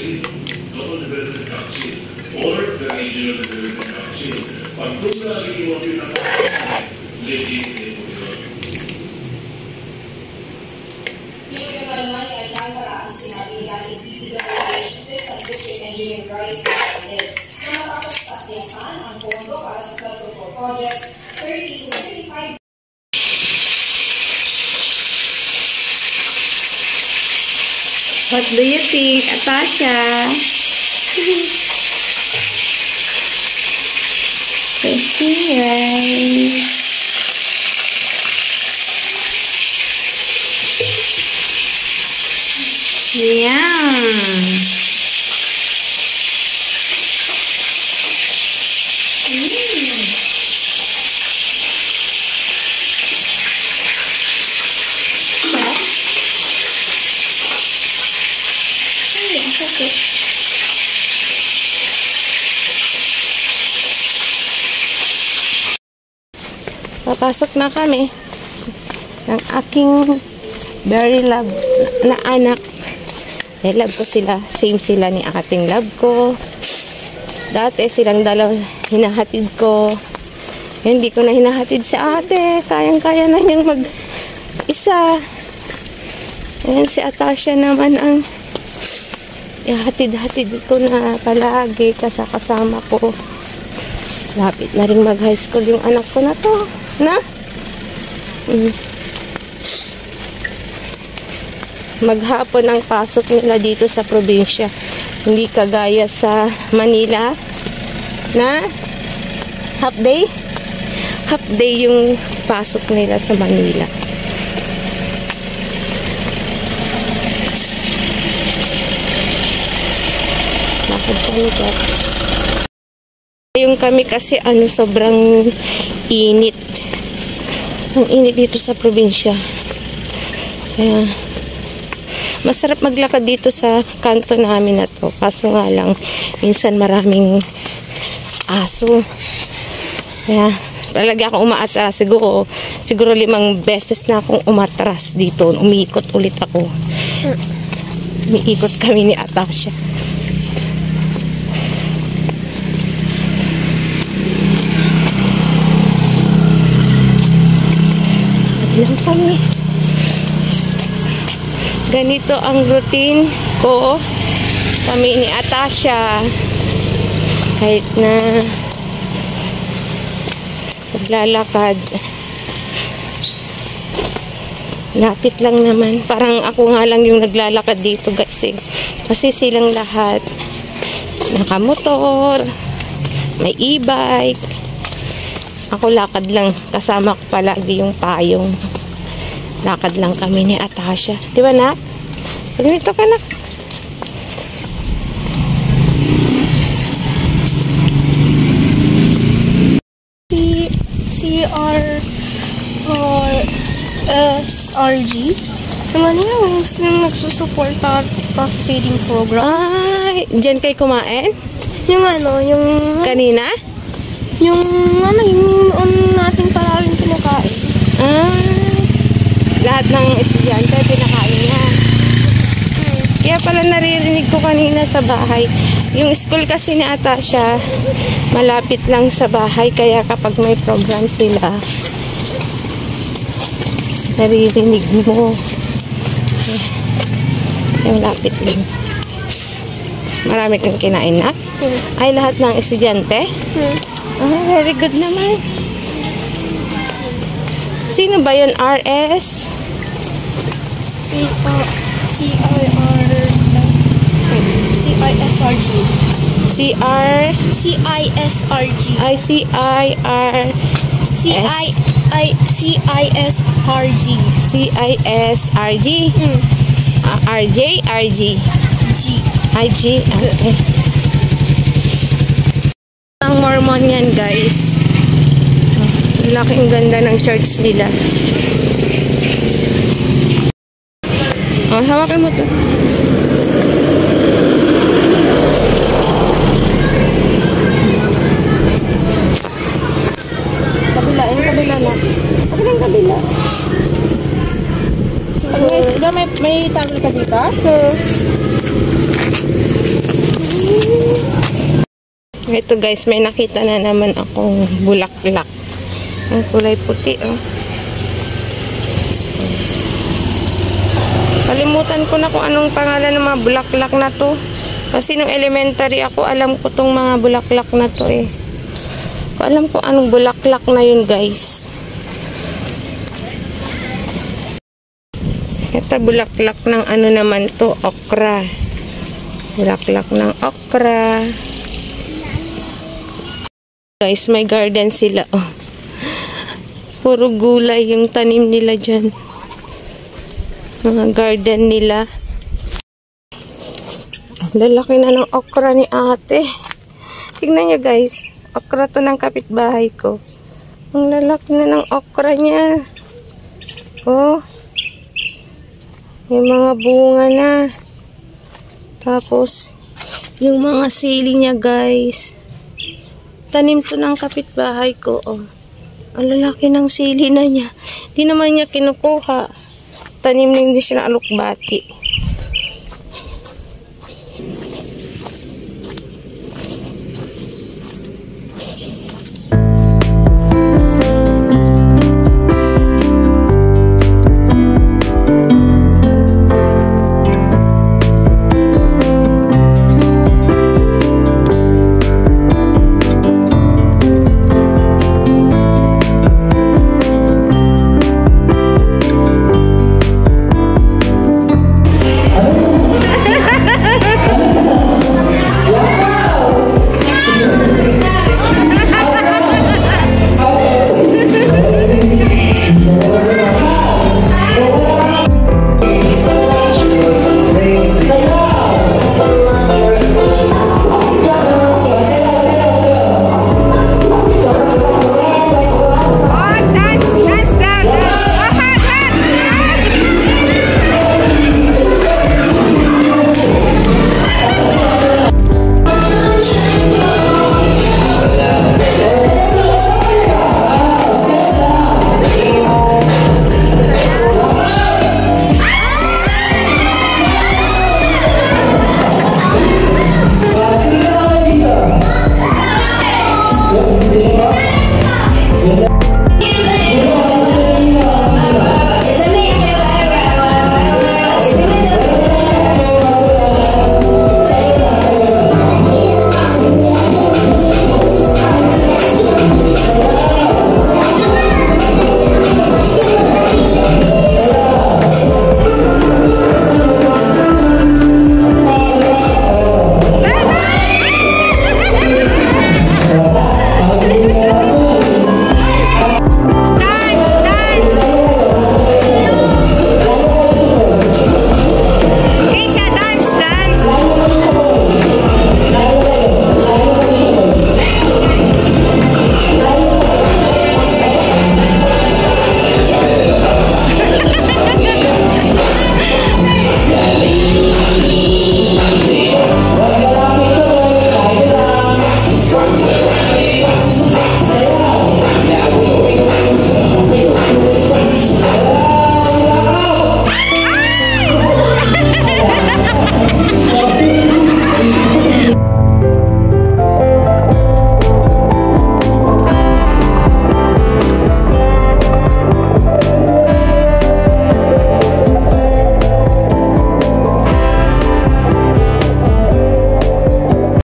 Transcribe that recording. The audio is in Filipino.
Council, Local Development Council, or the Regional Development Council. Pag doon na iiwan yung nakakasama, legitimate mo yun. Pinagkagal naman ni Alcantara ang sinabi ni dating PWH Assistant District Engineer Bryce Fernandez na matapos takyasan ang pondo para sa flood control projects 30 to 35. What do you think, Atasha? Pretty, right? Yum! Papasok na kami ng aking very love na anak. Love ko sila. Same sila ni ating love ko. Dati silang dalawa hinahatid ko. Hindi ko na hinahatid sa ate. Kayang-kaya na niyang mag-isa. Ayan si Atasha naman ang ihatid-hatid ko na palagi kasama ko. Lapit na rin mag-high school yung anak ko na to. Na? Maghapon ang pasok nila dito sa probinsya. Hindi kagaya sa Manila. Na? Half day? Half day yung pasok nila sa Manila. Lakad kami guys. Yung kami kasi sobrang init. Ang init dito sa probinsya. Kaya masarap maglakad dito sa kanto namin na to. Kaso nga lang minsan maraming aso. Kaya talaga akong umaatras. Siguro 5 beses na akong umatras dito. Umiikot ulit ako. Umiikot kami ni Atasha. Lang kami. Ganito ang routine ko kami ni Atasha kahit na naglalakad. Lapit lang naman. Parang ako nga lang yung naglalakad dito guys eh. Kasi silang lahat nakamotor, may e-bike. Ako lakad lang. Kasama ko palagi yung payong. Lakad lang kami ni Atasha. Di ba na? Ganito ka na. CRSRG naman yung nagsusuporta sa feeding program. Ay, dyan kayo kumain? Yung yung kanina? Yung nating paraling pinakain. Lahat ng estudyante pinakain niya. Kaya pala naririnig ko kanina sa bahay. Yung school kasi ni Atasha malapit lang sa bahay. Kaya kapag may program sila, naririnig mo. Yung lapit lang. Marami kang kinain na? Ay, lahat ng estudyante? Very good naman. Sino ba yun? RS? CISRG. CISRG. Ay, CISRG. CISRG. RJ? RG? IG? Okay. Ang Mormon yan guys. Laking ganda ng church nila. Oh, hawakan mo to. Kabila na. Kabila. May table ka dito? Ito guys, may nakita na naman akong bulaklak. Ang kulay puti, oh. Kalimutan ko na kung anong pangalan ng mga bulaklak na to. Kasi nung elementary ako, alam ko tong mga bulaklak na to eh. Alam ko anong bulaklak na yun guys. Ito bulaklak ng ano naman to, okra. Bulaklak ng okra. Guys, may garden sila, oh. Puro gulay yung tanim nila dyan. Mga garden nila. Lalaki na ng okra ni ate. Tingnan nyo guys. Okra to ng kapitbahay ko. Ang lalaki na ng okra niya. Oh. May mga bunga na. Tapos, yung mga sili niya guys. Tanim to ng kapitbahay ko. Oh. Ang lalaki ng sili na niya. Di naman niya kinukuha. Tanim din siya ng alukbati.